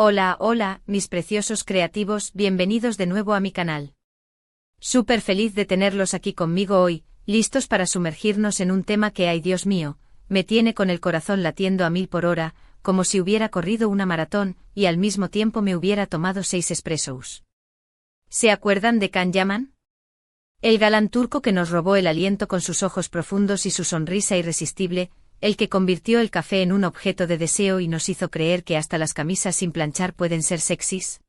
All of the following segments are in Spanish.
Hola, hola, mis preciosos creativos, bienvenidos de nuevo a mi canal. Súper feliz de tenerlos aquí conmigo hoy, listos para sumergirnos en un tema que, ay Dios mío, me tiene con el corazón latiendo a 1000 por hora, como si hubiera corrido una maratón, y al mismo tiempo me hubiera tomado 6 espressos. ¿Se acuerdan de Can Yaman? El galán turco que nos robó el aliento con sus ojos profundos y su sonrisa irresistible, el que convirtió el café en un objeto de deseo y nos hizo creer que hasta las camisas sin planchar pueden ser sexys.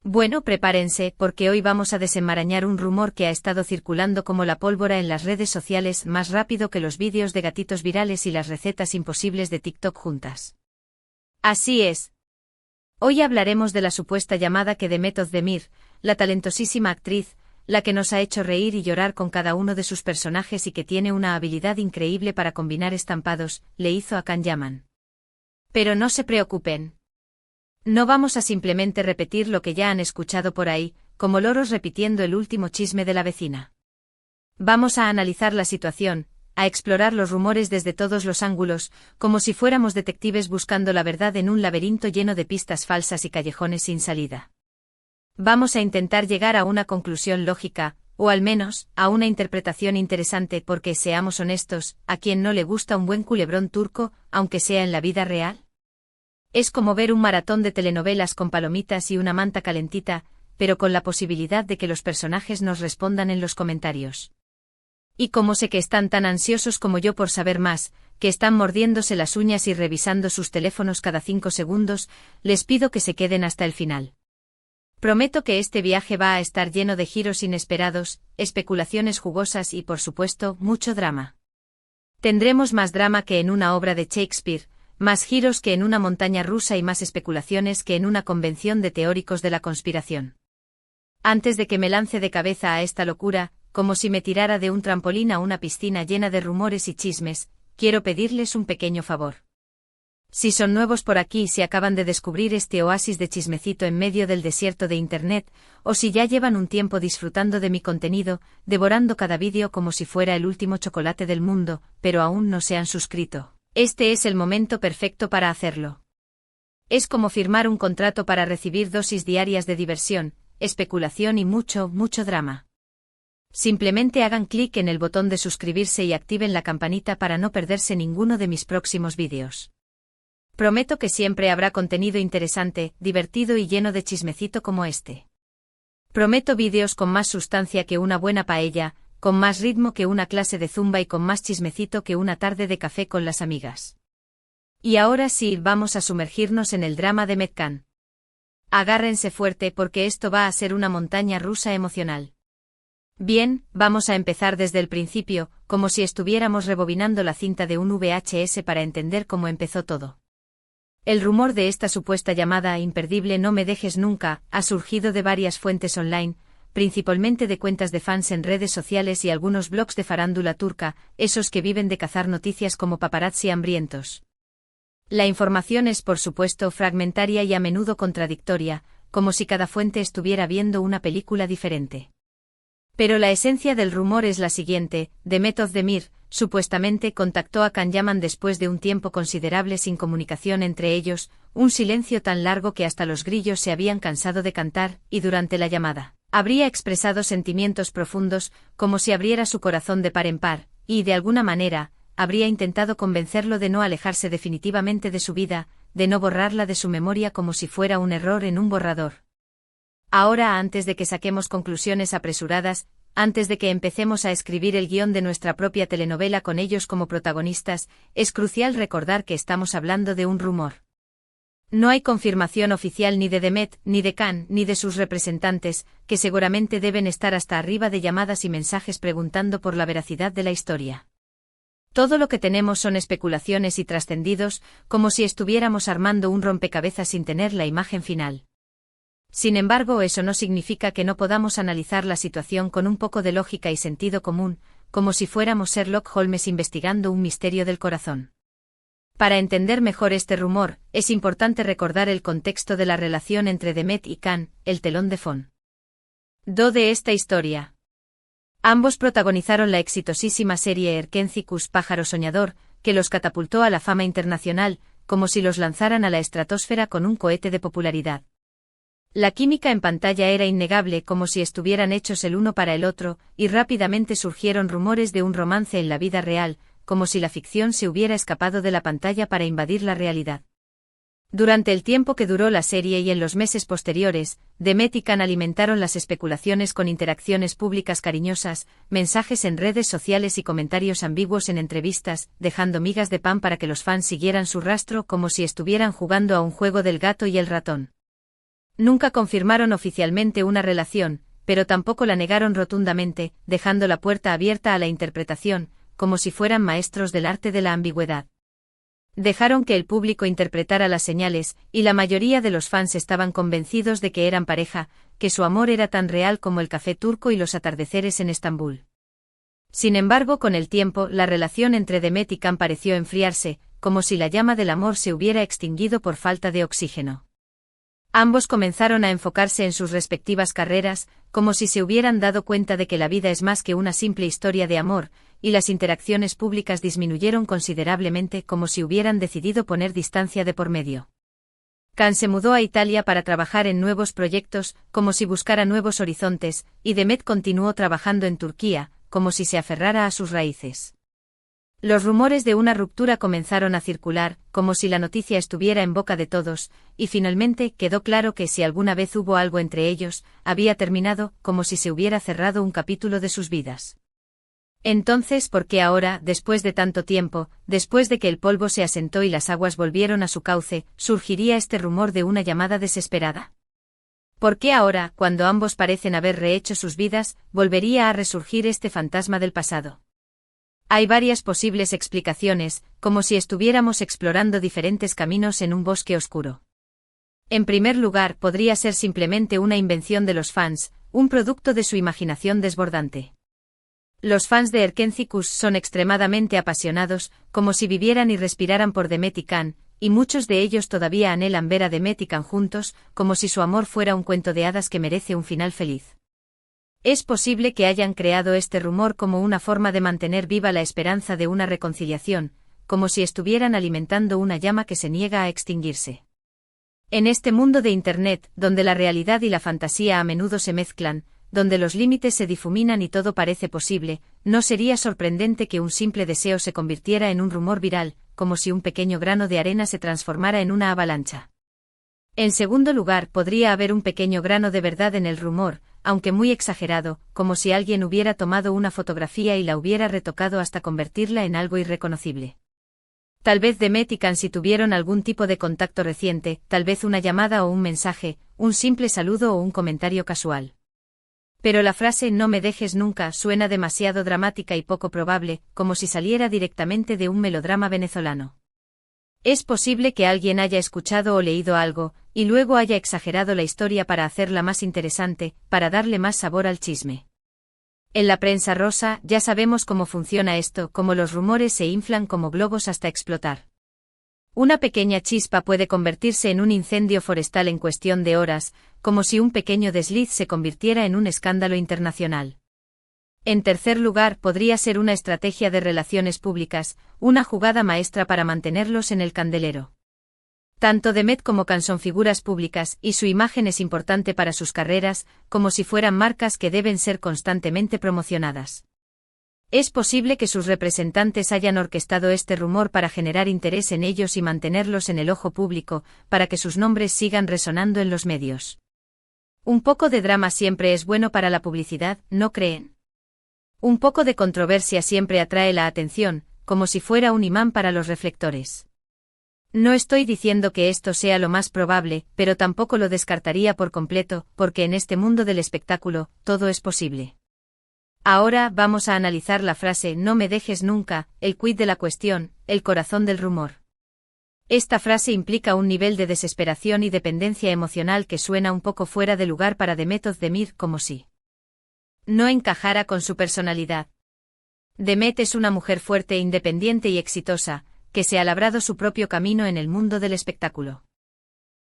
Bueno, prepárense, porque hoy vamos a desenmarañar un rumor que ha estado circulando como la pólvora en las redes sociales más rápido que los vídeos de gatitos virales y las recetas imposibles de TikTok juntas. Así es. Hoy hablaremos de la supuesta llamada que Demet Özdemir, la talentosísima actriz, la que nos ha hecho reír y llorar con cada uno de sus personajes y que tiene una habilidad increíble para combinar estampados, le hizo a Can Yaman. Pero no se preocupen. No vamos a simplemente repetir lo que ya han escuchado por ahí, como loros repitiendo el último chisme de la vecina. Vamos a analizar la situación, a explorar los rumores desde todos los ángulos, como si fuéramos detectives buscando la verdad en un laberinto lleno de pistas falsas y callejones sin salida. Vamos a intentar llegar a una conclusión lógica, o al menos, a una interpretación interesante porque, seamos honestos, ¿a quién no le gusta un buen culebrón turco, aunque sea en la vida real? Es como ver un maratón de telenovelas con palomitas y una manta calentita, pero con la posibilidad de que los personajes nos respondan en los comentarios. Y como sé que están tan ansiosos como yo por saber más, que están mordiéndose las uñas y revisando sus teléfonos cada 5 segundos, les pido que se queden hasta el final. Prometo que este viaje va a estar lleno de giros inesperados, especulaciones jugosas y, por supuesto, mucho drama. Tendremos más drama que en una obra de Shakespeare, más giros que en una montaña rusa y más especulaciones que en una convención de teóricos de la conspiración. Antes de que me lance de cabeza a esta locura, como si me tirara de un trampolín a una piscina llena de rumores y chismes, quiero pedirles un pequeño favor. Si son nuevos por aquí y si acaban de descubrir este oasis de chismecito en medio del desierto de Internet, o si ya llevan un tiempo disfrutando de mi contenido, devorando cada vídeo como si fuera el último chocolate del mundo, pero aún no se han suscrito, este es el momento perfecto para hacerlo. Es como firmar un contrato para recibir dosis diarias de diversión, especulación y mucho, mucho drama. Simplemente hagan clic en el botón de suscribirse y activen la campanita para no perderse ninguno de mis próximos vídeos. Prometo que siempre habrá contenido interesante, divertido y lleno de chismecito como este. Prometo vídeos con más sustancia que una buena paella, con más ritmo que una clase de zumba y con más chismecito que una tarde de café con las amigas. Y ahora sí, vamos a sumergirnos en el drama de Demet Can. Agárrense fuerte porque esto va a ser una montaña rusa emocional. Bien, vamos a empezar desde el principio, como si estuviéramos rebobinando la cinta de un VHS para entender cómo empezó todo. El rumor de esta supuesta llamada imperdible No me dejes nunca ha surgido de varias fuentes online, principalmente de cuentas de fans en redes sociales y algunos blogs de farándula turca, esos que viven de cazar noticias como paparazzi hambrientos. La información es por supuesto fragmentaria y a menudo contradictoria, como si cada fuente estuviera viendo una película diferente. Pero la esencia del rumor es la siguiente: Demet Özdemir, supuestamente contactó a Can Yaman después de un tiempo considerable sin comunicación entre ellos, un silencio tan largo que hasta los grillos se habían cansado de cantar, y durante la llamada, habría expresado sentimientos profundos, como si abriera su corazón de par en par, y de alguna manera, habría intentado convencerlo de no alejarse definitivamente de su vida, de no borrarla de su memoria como si fuera un error en un borrador. Ahora, antes de que saquemos conclusiones apresuradas, antes de que empecemos a escribir el guión de nuestra propia telenovela con ellos como protagonistas, es crucial recordar que estamos hablando de un rumor. No hay confirmación oficial ni de Demet, ni de Can, ni de sus representantes, que seguramente deben estar hasta arriba de llamadas y mensajes preguntando por la veracidad de la historia. Todo lo que tenemos son especulaciones y trascendidos, como si estuviéramos armando un rompecabezas sin tener la imagen final. Sin embargo, eso no significa que no podamos analizar la situación con un poco de lógica y sentido común, como si fuéramos Sherlock Holmes investigando un misterio del corazón. Para entender mejor este rumor, es importante recordar el contexto de la relación entre Demet y Can, el telón de fondo de esta historia. Ambos protagonizaron la exitosísima serie Erkencikus Pájaro Soñador, que los catapultó a la fama internacional, como si los lanzaran a la estratosfera con un cohete de popularidad. La química en pantalla era innegable, como si estuvieran hechos el uno para el otro, y rápidamente surgieron rumores de un romance en la vida real, como si la ficción se hubiera escapado de la pantalla para invadir la realidad. Durante el tiempo que duró la serie y en los meses posteriores, Demet y Can alimentaron las especulaciones con interacciones públicas cariñosas, mensajes en redes sociales y comentarios ambiguos en entrevistas, dejando migas de pan para que los fans siguieran su rastro como si estuvieran jugando a un juego del gato y el ratón. Nunca confirmaron oficialmente una relación, pero tampoco la negaron rotundamente, dejando la puerta abierta a la interpretación, como si fueran maestros del arte de la ambigüedad. Dejaron que el público interpretara las señales, y la mayoría de los fans estaban convencidos de que eran pareja, que su amor era tan real como el café turco y los atardeceres en Estambul. Sin embargo, con el tiempo, la relación entre Demet y Can pareció enfriarse, como si la llama del amor se hubiera extinguido por falta de oxígeno. Ambos comenzaron a enfocarse en sus respectivas carreras, como si se hubieran dado cuenta de que la vida es más que una simple historia de amor, y las interacciones públicas disminuyeron considerablemente, como si hubieran decidido poner distancia de por medio. Can se mudó a Italia para trabajar en nuevos proyectos, como si buscara nuevos horizontes, y Demet continuó trabajando en Turquía, como si se aferrara a sus raíces. Los rumores de una ruptura comenzaron a circular, como si la noticia estuviera en boca de todos, y finalmente quedó claro que si alguna vez hubo algo entre ellos, había terminado, como si se hubiera cerrado un capítulo de sus vidas. Entonces, ¿por qué ahora, después de tanto tiempo, después de que el polvo se asentó y las aguas volvieron a su cauce, surgiría este rumor de una llamada desesperada? ¿Por qué ahora, cuando ambos parecen haber rehecho sus vidas, volvería a resurgir este fantasma del pasado? Hay varias posibles explicaciones, como si estuviéramos explorando diferentes caminos en un bosque oscuro. En primer lugar, podría ser simplemente una invención de los fans, un producto de su imaginación desbordante. Los fans de Erkenci son extremadamente apasionados, como si vivieran y respiraran por Demet y Can, y muchos de ellos todavía anhelan ver a Demet y Can juntos, como si su amor fuera un cuento de hadas que merece un final feliz. Es posible que hayan creado este rumor como una forma de mantener viva la esperanza de una reconciliación, como si estuvieran alimentando una llama que se niega a extinguirse. En este mundo de Internet, donde la realidad y la fantasía a menudo se mezclan, donde los límites se difuminan y todo parece posible, no sería sorprendente que un simple deseo se convirtiera en un rumor viral, como si un pequeño grano de arena se transformara en una avalancha. En segundo lugar, podría haber un pequeño grano de verdad en el rumor, aunque muy exagerado, como si alguien hubiera tomado una fotografía y la hubiera retocado hasta convertirla en algo irreconocible. Tal vez Demet y Can si tuvieron algún tipo de contacto reciente, tal vez una llamada o un mensaje, un simple saludo o un comentario casual. Pero la frase "no me dejes nunca" suena demasiado dramática y poco probable, como si saliera directamente de un melodrama venezolano. Es posible que alguien haya escuchado o leído algo, y luego haya exagerado la historia para hacerla más interesante, para darle más sabor al chisme. En la prensa rosa, ya sabemos cómo funciona esto, cómo los rumores se inflan como globos hasta explotar. Una pequeña chispa puede convertirse en un incendio forestal en cuestión de horas, como si un pequeño desliz se convirtiera en un escándalo internacional. En tercer lugar, podría ser una estrategia de relaciones públicas, una jugada maestra para mantenerlos en el candelero. Tanto Demet como Can son figuras públicas, y su imagen es importante para sus carreras, como si fueran marcas que deben ser constantemente promocionadas. Es posible que sus representantes hayan orquestado este rumor para generar interés en ellos y mantenerlos en el ojo público, para que sus nombres sigan resonando en los medios. Un poco de drama siempre es bueno para la publicidad, ¿no creen? Un poco de controversia siempre atrae la atención, como si fuera un imán para los reflectores. No estoy diciendo que esto sea lo más probable, pero tampoco lo descartaría por completo, porque en este mundo del espectáculo, todo es posible. Ahora vamos a analizar la frase "no me dejes nunca", el quid de la cuestión, el corazón del rumor. Esta frase implica un nivel de desesperación y dependencia emocional que suena un poco fuera de lugar para Demet Özdemir, como si no encajara con su personalidad. Demet es una mujer fuerte, independiente y exitosa, que se ha labrado su propio camino en el mundo del espectáculo.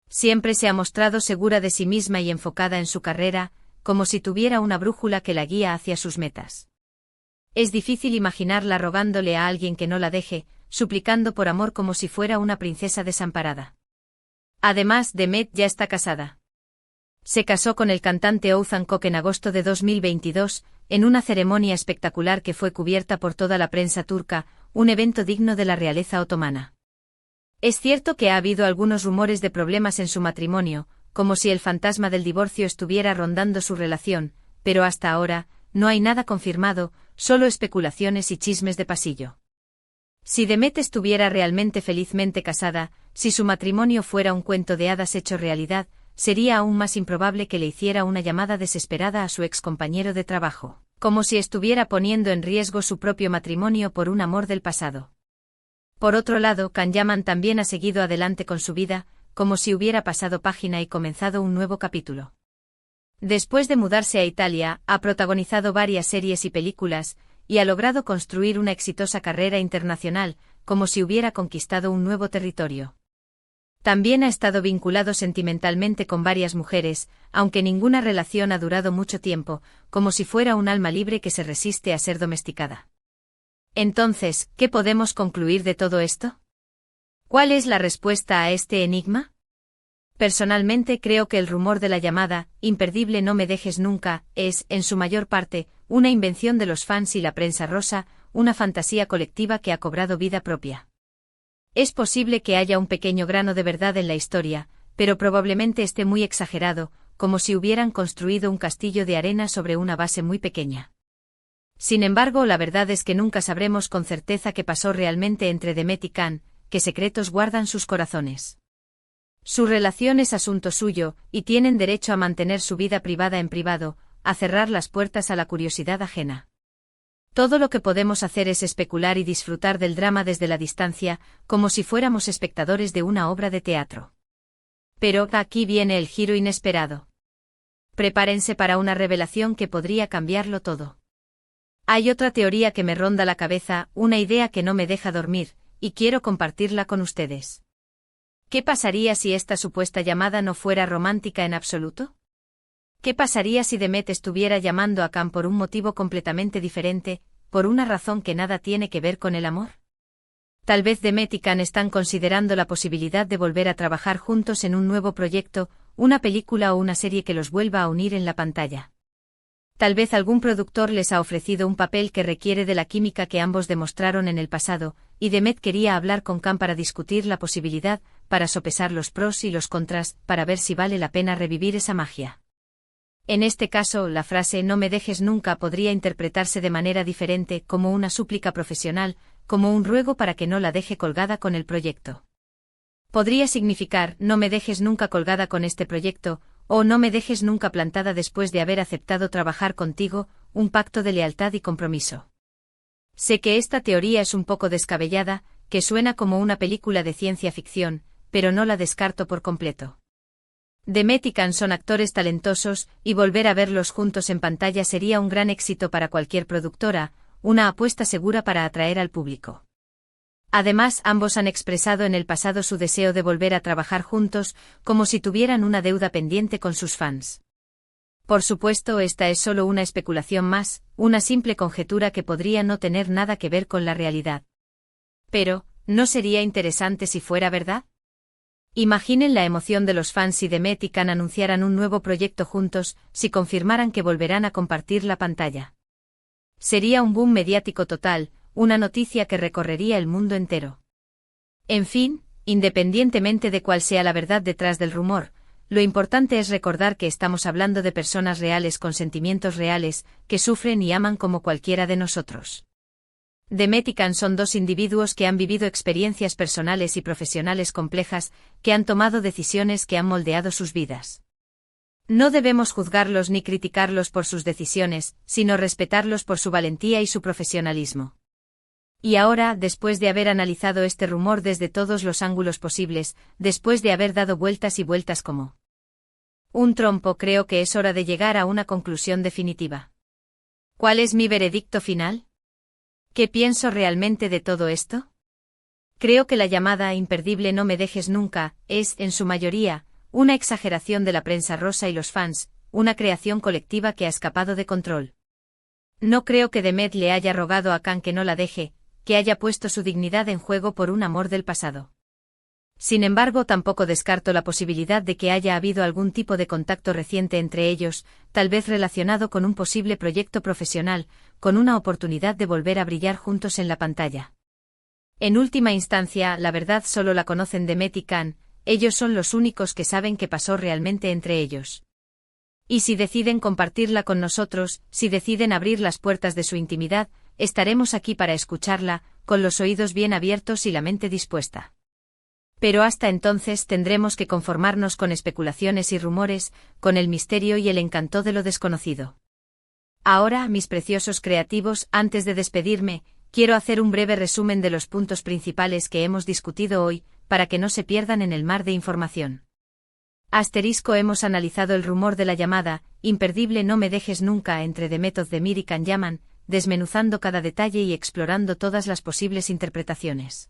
Siempre se ha mostrado segura de sí misma y enfocada en su carrera, como si tuviera una brújula que la guía hacia sus metas. Es difícil imaginarla rogándole a alguien que no la deje, suplicando por amor como si fuera una princesa desamparada. Además, Demet ya está casada. Se casó con el cantante Oğuzhan Koç en agosto de 2022, en una ceremonia espectacular que fue cubierta por toda la prensa turca, un evento digno de la realeza otomana. Es cierto que ha habido algunos rumores de problemas en su matrimonio, como si el fantasma del divorcio estuviera rondando su relación, pero hasta ahora, no hay nada confirmado, solo especulaciones y chismes de pasillo. Si Demet estuviera realmente felizmente casada, si su matrimonio fuera un cuento de hadas hecho realidad, sería aún más improbable que le hiciera una llamada desesperada a su excompañero de trabajo, como si estuviera poniendo en riesgo su propio matrimonio por un amor del pasado. Por otro lado, Can Yaman también ha seguido adelante con su vida, como si hubiera pasado página y comenzado un nuevo capítulo. Después de mudarse a Italia, ha protagonizado varias series y películas, y ha logrado construir una exitosa carrera internacional, como si hubiera conquistado un nuevo territorio. También ha estado vinculado sentimentalmente con varias mujeres, aunque ninguna relación ha durado mucho tiempo, como si fuera un alma libre que se resiste a ser domesticada. Entonces, ¿qué podemos concluir de todo esto? ¿Cuál es la respuesta a este enigma? Personalmente creo que el rumor de la llamada, imperdible No me dejes nunca, es, en su mayor parte, una invención de los fans y la prensa rosa, una fantasía colectiva que ha cobrado vida propia. Es posible que haya un pequeño grano de verdad en la historia, pero probablemente esté muy exagerado, como si hubieran construido un castillo de arena sobre una base muy pequeña. Sin embargo, la verdad es que nunca sabremos con certeza qué pasó realmente entre Demet y Can, qué secretos guardan sus corazones. Su relación es asunto suyo, y tienen derecho a mantener su vida privada en privado, a cerrar las puertas a la curiosidad ajena. Todo lo que podemos hacer es especular y disfrutar del drama desde la distancia, como si fuéramos espectadores de una obra de teatro. Pero aquí viene el giro inesperado. Prepárense para una revelación que podría cambiarlo todo. Hay otra teoría que me ronda la cabeza, una idea que no me deja dormir, y quiero compartirla con ustedes. ¿Qué pasaría si esta supuesta llamada no fuera romántica en absoluto? ¿Qué pasaría si Demet estuviera llamando a Can por un motivo completamente diferente, por una razón que nada tiene que ver con el amor? Tal vez Demet y Can están considerando la posibilidad de volver a trabajar juntos en un nuevo proyecto, una película o una serie que los vuelva a unir en la pantalla. Tal vez algún productor les ha ofrecido un papel que requiere de la química que ambos demostraron en el pasado, y Demet quería hablar con Can para discutir la posibilidad, para sopesar los pros y los contras, para ver si vale la pena revivir esa magia. En este caso, la frase "no me dejes nunca" podría interpretarse de manera diferente, como una súplica profesional, como un ruego para que no la deje colgada con el proyecto. Podría significar "no me dejes nunca colgada con este proyecto", o "no me dejes nunca plantada después de haber aceptado trabajar contigo", un pacto de lealtad y compromiso. Sé que esta teoría es un poco descabellada, que suena como una película de ciencia ficción, pero no la descarto por completo. Demet y Can son actores talentosos, y volver a verlos juntos en pantalla sería un gran éxito para cualquier productora, una apuesta segura para atraer al público. Además, ambos han expresado en el pasado su deseo de volver a trabajar juntos, como si tuvieran una deuda pendiente con sus fans. Por supuesto, esta es solo una especulación más, una simple conjetura que podría no tener nada que ver con la realidad. Pero, ¿no sería interesante si fuera verdad? Imaginen la emoción de los fans si Demet y Can anunciaran un nuevo proyecto juntos, si confirmaran que volverán a compartir la pantalla. Sería un boom mediático total, una noticia que recorrería el mundo entero. En fin, independientemente de cuál sea la verdad detrás del rumor, lo importante es recordar que estamos hablando de personas reales con sentimientos reales, que sufren y aman como cualquiera de nosotros. Demet y Can son dos individuos que han vivido experiencias personales y profesionales complejas, que han tomado decisiones que han moldeado sus vidas. No debemos juzgarlos ni criticarlos por sus decisiones, sino respetarlos por su valentía y su profesionalismo. Y ahora, después de haber analizado este rumor desde todos los ángulos posibles, después de haber dado vueltas y vueltas como un trompo, creo que es hora de llegar a una conclusión definitiva. ¿Cuál es mi veredicto final? ¿Qué pienso realmente de todo esto? Creo que la llamada imperdible No me dejes nunca es, en su mayoría, una exageración de la prensa rosa y los fans, una creación colectiva que ha escapado de control. No creo que Demet le haya rogado a Can que no la deje, que haya puesto su dignidad en juego por un amor del pasado. Sin embargo, tampoco descarto la posibilidad de que haya habido algún tipo de contacto reciente entre ellos, tal vez relacionado con un posible proyecto profesional, con una oportunidad de volver a brillar juntos en la pantalla. En última instancia, la verdad solo la conocen Demet y Can, ellos son los únicos que saben qué pasó realmente entre ellos. Y si deciden compartirla con nosotros, si deciden abrir las puertas de su intimidad, estaremos aquí para escucharla, con los oídos bien abiertos y la mente dispuesta. Pero hasta entonces tendremos que conformarnos con especulaciones y rumores, con el misterio y el encanto de lo desconocido. Ahora, mis preciosos creativos, antes de despedirme, quiero hacer un breve resumen de los puntos principales que hemos discutido hoy, para que no se pierdan en el mar de información. Hemos analizado el rumor de la llamada, imperdible No me dejes nunca entre Demet Özdemir y Can Yaman, desmenuzando cada detalle y explorando todas las posibles interpretaciones.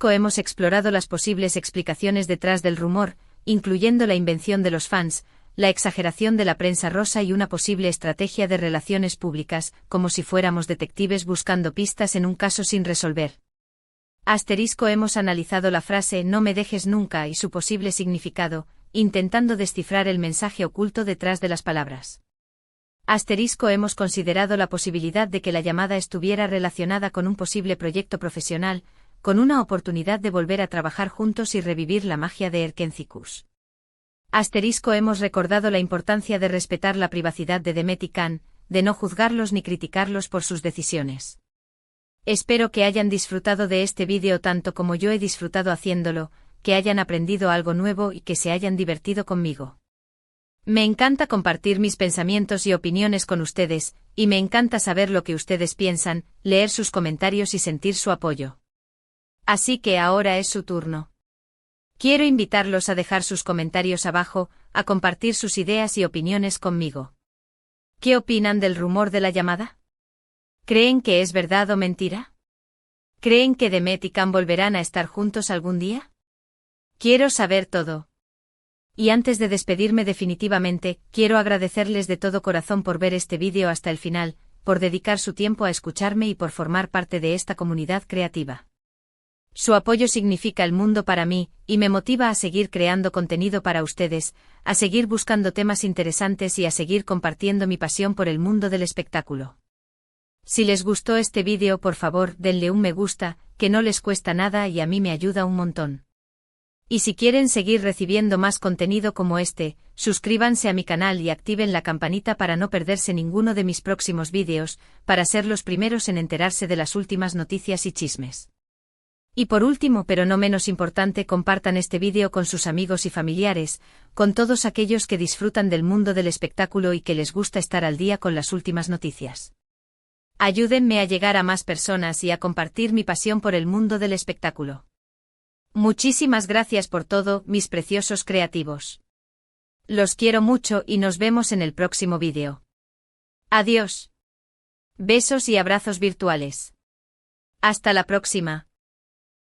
Hemos explorado las posibles explicaciones detrás del rumor, incluyendo la invención de los fans, la exageración de la prensa rosa y una posible estrategia de relaciones públicas, como si fuéramos detectives buscando pistas en un caso sin resolver. Hemos analizado la frase No me dejes nunca y su posible significado, intentando descifrar el mensaje oculto detrás de las palabras. Hemos considerado la posibilidad de que la llamada estuviera relacionada con un posible proyecto profesional, con una oportunidad de volver a trabajar juntos y revivir la magia de Erkencicus. Hemos recordado la importancia de respetar la privacidad de Demet y Can, de no juzgarlos ni criticarlos por sus decisiones. Espero que hayan disfrutado de este vídeo tanto como yo he disfrutado haciéndolo, que hayan aprendido algo nuevo y que se hayan divertido conmigo. Me encanta compartir mis pensamientos y opiniones con ustedes, y me encanta saber lo que ustedes piensan, leer sus comentarios y sentir su apoyo. Así que ahora es su turno. Quiero invitarlos a dejar sus comentarios abajo, a compartir sus ideas y opiniones conmigo. ¿Qué opinan del rumor de la llamada? ¿Creen que es verdad o mentira? ¿Creen que Demet y Can volverán a estar juntos algún día? Quiero saber todo. Y antes de despedirme definitivamente, quiero agradecerles de todo corazón por ver este vídeo hasta el final, por dedicar su tiempo a escucharme y por formar parte de esta comunidad creativa. Su apoyo significa el mundo para mí, y me motiva a seguir creando contenido para ustedes, a seguir buscando temas interesantes y a seguir compartiendo mi pasión por el mundo del espectáculo. Si les gustó este vídeo, por favor, denle un me gusta, que no les cuesta nada y a mí me ayuda un montón. Y si quieren seguir recibiendo más contenido como este, suscríbanse a mi canal y activen la campanita para no perderse ninguno de mis próximos vídeos, para ser los primeros en enterarse de las últimas noticias y chismes. Y por último, pero no menos importante, compartan este vídeo con sus amigos y familiares, con todos aquellos que disfrutan del mundo del espectáculo y que les gusta estar al día con las últimas noticias. Ayúdenme a llegar a más personas y a compartir mi pasión por el mundo del espectáculo. Muchísimas gracias por todo, mis preciosos creativos. Los quiero mucho y nos vemos en el próximo vídeo. Adiós. Besos y abrazos virtuales. Hasta la próxima.